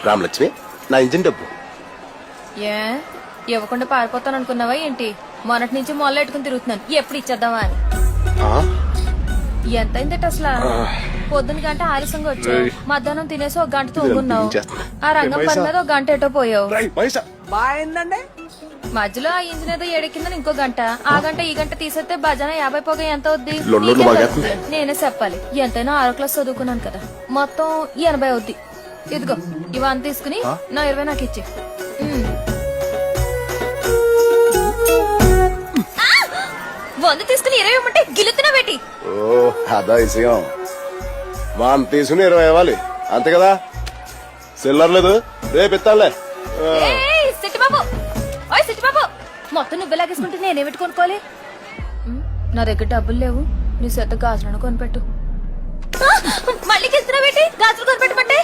రామలక్ష్మి, నా ఇంజిన్ డబ్బు. ఏ ఇవ్వకుండా పారిపోతాను అనుకున్నావా ఏంటి? మొన్నటి నుంచి మొదలెట్టుకుని తిరుగుతున్నాను, ఎప్పుడు ఇచ్చేద్దామా అని. ఎంత అయిందట అసలు? పొద్దున గంట ఆలస్యంగా వచ్చావు, మధ్యాహ్నం తినేసి ఒక గంట తూగున్నావు, ఆ రంగం పని మీద ఒక గంట ఎటో పోయావు. మధ్యలో ఆ ఇంజిన్ ఏదో ఏడెక్కిందని ఇంకో గంట, ఆ గంట ఈ గంట తీసేస్తే భజన 50 పోగా ఎంత అవుద్ది? నేనే చెప్పాలి. ఎంతైనా 6వ క్లాస్ చదువుకున్నాను కదా, మొత్తం 80 అవుద్ది. ఇదిగో ఇవన్నీ తీసుకుని నా 20 నాకు ఇచ్చి. వంద తీసుకుని 20 ఇవ్వమంటే గిలుతున్నా పెట్టి. ఓ అదా విషయం. మనం తీసుకుని 20 ఇవ్వాలి అంతే కదా. సిల్లర్ లేదు, రేపు ఇస్తానులే. సిట్టిబాబు, ఓయ్ సిట్టిబాబు, మొత్తం నువ్వే లాగేసుకుంటే నేనే పెట్టుకోనుకోవాలి. నా దగ్గర డబ్బులు లేవు, నీ చేత గాజులను కొనిపెట్టు. మళ్ళీ గిలుతున్నా పెట్టి గాజులు కొనిపెట్టమంటే